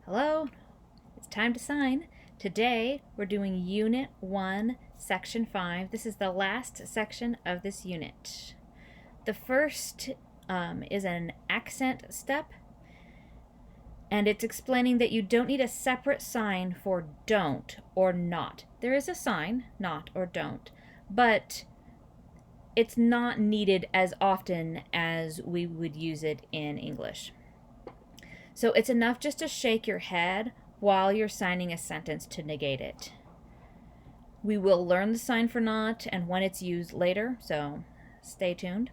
Hello, it's time to sign. Today we're doing Unit 1, Section 5. This is the last section of this unit. The first is an accent step, and it's explaining that you don't need a separate sign for don't or not. There is a sign, not or don't, but it's not needed as often as we would use it in English. So it's enough just to shake your head while you're signing a sentence to negate it. We will learn the sign for not and when it's used later, so stay tuned.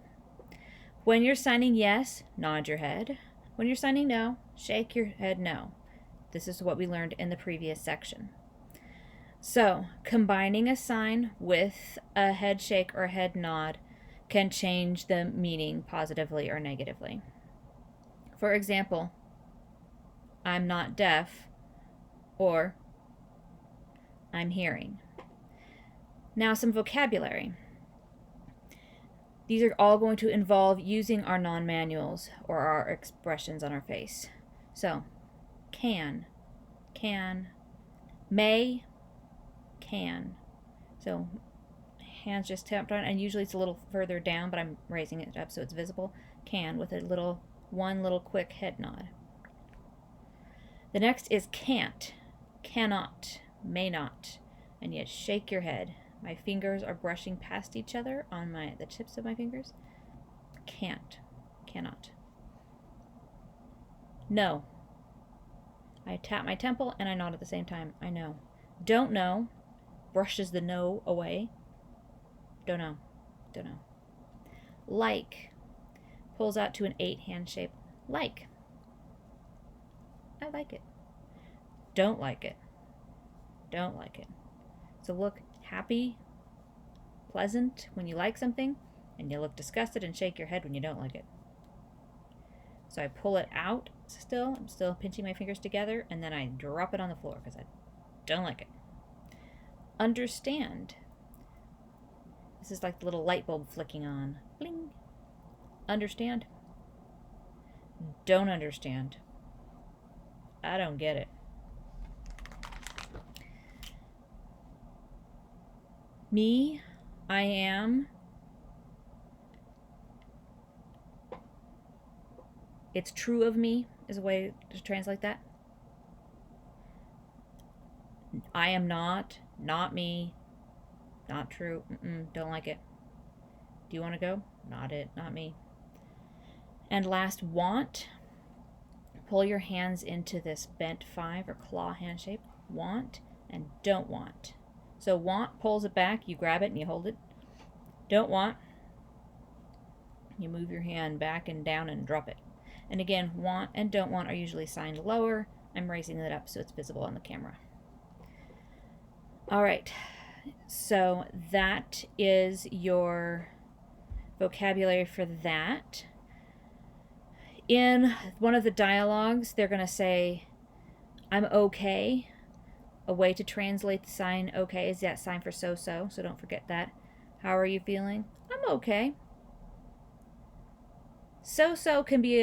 When you're signing yes, nod your head. When you're signing no, shake your head no. This is what we learned in the previous section. So, combining a sign with a head shake or a head nod can change the meaning positively or negatively. For example, I'm not deaf, or I'm hearing. Now some vocabulary. These are all going to involve using our non-manuals or our expressions on our face. So, can, may, can. So, hands just tapped on, and usually it's a little further down, but I'm raising it up so it's visible. Can, with one little quick head nod. The next is can't, cannot, may not, and yet shake your head. My fingers are brushing past each other on the tips of my fingers. Can't, cannot. No. I tap my temple and I nod at the same time. I know. Don't know brushes the no away. Don't know. Don't know. Like pulls out to an 8 hand shape. Like. I like it. Don't like it. Don't like it. So look happy, pleasant when you like something, and you look disgusted and shake your head when you don't like it. So I pull it out still. I'm still pinching my fingers together, and then I drop it on the floor because I don't like it. Understand. This is like the little light bulb flicking on. Bling. Understand. Don't understand. I don't get it. Me, I am. It's true of me is a way to translate that. I am not me, not true, don't like it. Do you want to go? Not it, not me. And last, want. Pull your hands into this bent 5 or claw hand shape. Want and don't want. So want pulls it back, you grab it and you hold it. Don't want, you move your hand back and down and drop it. And again, want and don't want are usually signed lower. I'm raising it up so it's visible on the camera. All right, so that is your vocabulary for that. In one of the dialogues, they're going to say, I'm okay. A way to translate the sign okay is that sign for so-so, so don't forget that. How are you feeling? I'm okay. So-so can be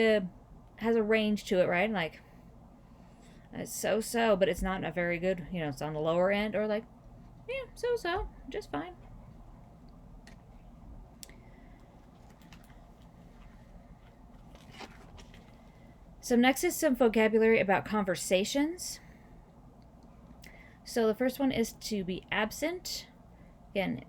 has a range to it, right? Like, it's so-so, but it's not a very good, it's on the lower end, or like, yeah, so-so, just fine. So next is some vocabulary about conversations. So the first one is to be absent. Again,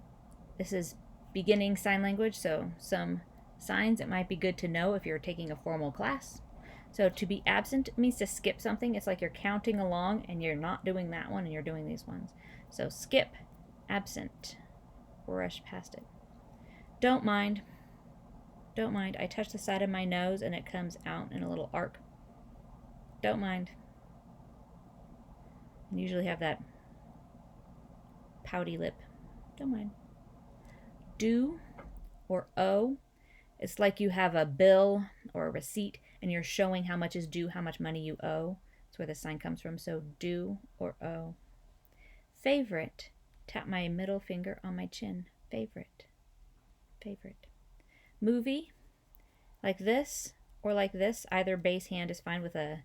this is beginning sign language, so some signs it might be good to know if you're taking a formal class. So to be absent means to skip something. It's like you're counting along and you're not doing that one and you're doing these ones. So skip, absent, rush past it. Don't mind. Don't mind. I touch the side of my nose and it comes out in a little arc. Don't mind. And usually have that pouty lip. Don't mind. Do or owe. It's like you have a bill or a receipt and you're showing how much is due, how much money you owe. That's where the sign comes from. So do or owe. Favorite. Tap my middle finger on my chin. Favorite. Favorite. Movie. Like this or like this. Either base hand is fine with a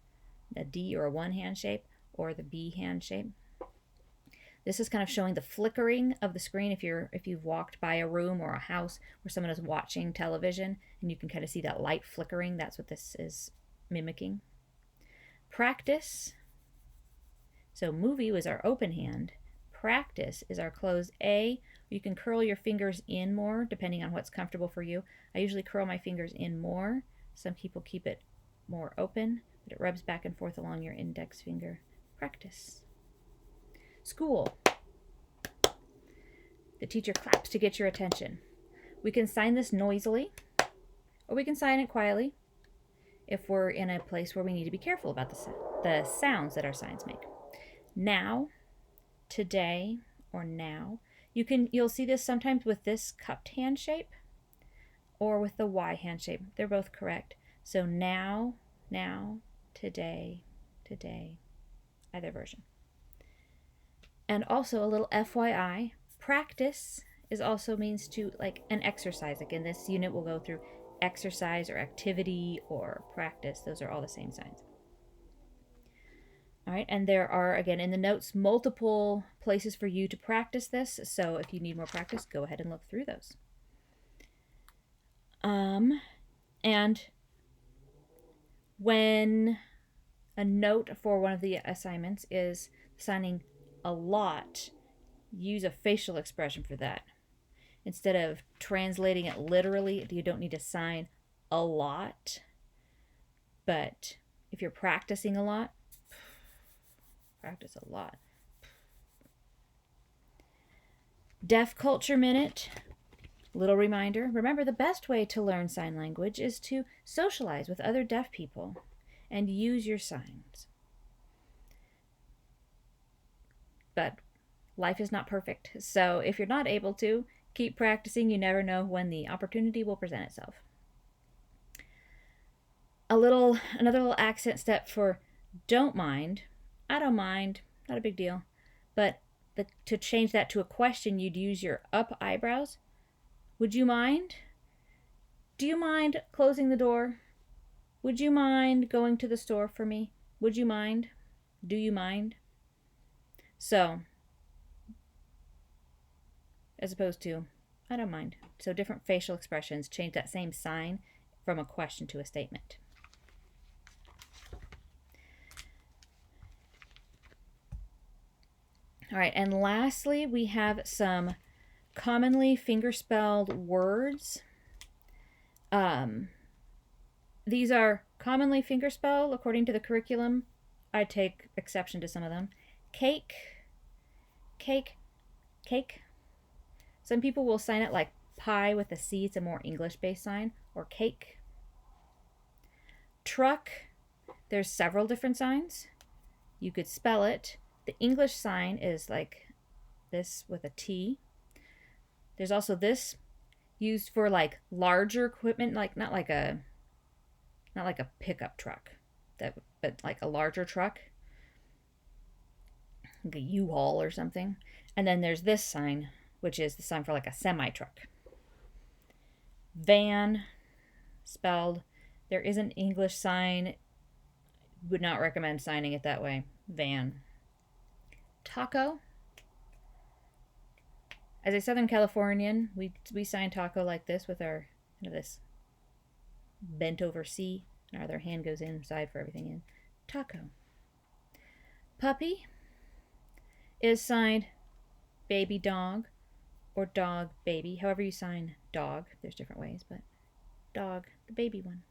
a D or a one hand shape, or the B hand shape. This is kind of showing the flickering of the screen if you've walked by a room or a house where someone is watching television and you can kind of see that light flickering. That's what this is mimicking. Practice. So movie was our open hand. Practice is our closed A. You can curl your fingers in more depending on what's comfortable for you. I usually curl my fingers in more. Some people keep it more open, but it rubs back and forth along your index finger. Practice. School. The teacher claps to get your attention. We can sign this noisily, or we can sign it quietly if we're in a place where we need to be careful about the sounds that our signs make. Now, today, or now. You'll see this sometimes with this cupped hand shape or with the Y hand shape. They're both correct. So now, today, either version. And also a little FYI, practice also means to like an exercise. Like in this unit, we'll go through exercise or activity or practice. Those are all the same signs. All right, and there are, again, in the notes, multiple places for you to practice this. So if you need more practice, go ahead and look through those. And when a note for one of the assignments is signing a lot, use a facial expression for that. Instead of translating it literally, you don't need to sign a lot. But if you're practicing a lot, practice a lot. Deaf Culture Minute. Little reminder. Remember, the best way to learn sign language is to socialize with other deaf people and use your signs. But life is not perfect. So if you're not able to, keep practicing. You never know when the opportunity will present itself. Another little accent step for don't mind. I don't mind, not a big deal. But to change that to a question, you'd use your up eyebrows. Would you mind? Do you mind closing the door? Would you mind going to the store for me? Would you mind? Do you mind? So, as opposed to, I don't mind. So different facial expressions change that same sign from a question to a statement. All right, and lastly, we have some commonly fingerspelled words. These are commonly fingerspelled according to the curriculum. I take exception to some of them. Cake, cake, cake. Some people will sign it like pie with a C. It's a more English-based sign. Or cake. Truck. There's several different signs. You could spell it. The English sign is like this with a T. There's also this used for like larger equipment, like not like a pickup truck, but like a larger truck, like a U-Haul or something. And then there's this sign, which is the sign for like a semi-truck. Van, spelled. There is an English sign. Would not recommend signing it that way. Van. Taco. As a Southern Californian, we sign taco like this with our this bent over C, and our other hand goes inside for everything in. Taco. Puppy is signed baby dog or dog baby. However you sign dog, there's different ways, but dog, the baby one.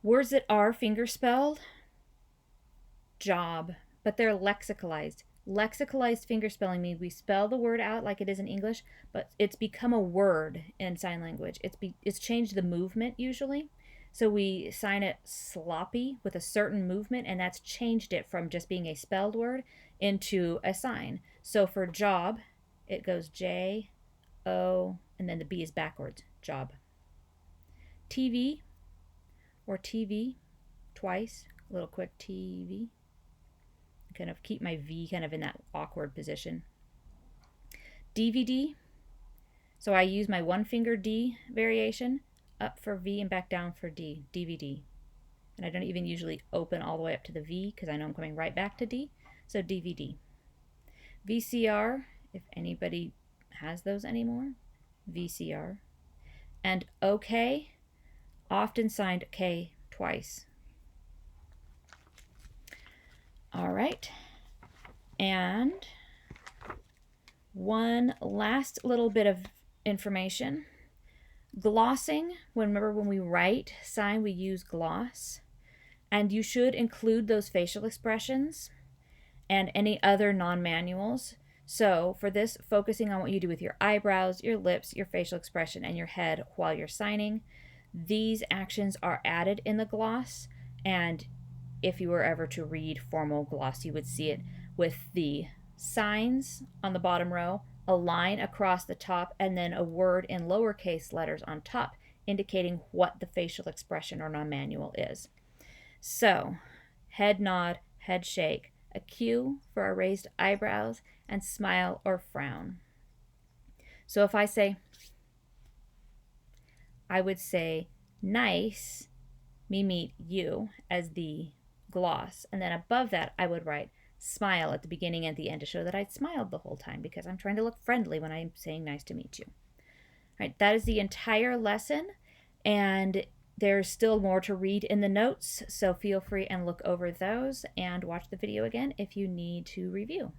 Words that are fingerspelled, job, but they're lexicalized. Lexicalized fingerspelling means we spell the word out like it is in English, but it's become a word in sign language. It's changed the movement usually. So we sign it sloppy with a certain movement, and that's changed it from just being a spelled word into a sign. So for job, it goes J-O, and then the B is backwards, job. TV, or TV, twice, a little quick TV. Kind of keep my V kind of in that awkward position. DVD. So I use my one finger D variation, up for V and back down for D. DVD. And I don't even usually open all the way up to the V because I know I'm coming right back to D. So DVD. VCR, if anybody has those anymore, VCR. And OK, often signed K twice. All right. And one last little bit of information. Glossing, remember when we write sign, we use gloss. And you should include those facial expressions and any other non-manuals. So for this, focusing on what you do with your eyebrows, your lips, your facial expression, and your head while you're signing. These actions are added in the gloss, and if you were ever to read formal gloss, you would see it with the signs on the bottom row, a line across the top, and then a word in lowercase letters on top indicating what the facial expression or non-manual is. So, head nod, head shake, a cue for our raised eyebrows, and smile or frown. So if I say, I would say nice, me meet you as the gloss. And then above that, I would write smile at the beginning and at the end to show that I smiled the whole time because I'm trying to look friendly when I'm saying nice to meet you. All right, that is the entire lesson. And there's still more to read in the notes, so feel free and look over those and watch the video again if you need to review.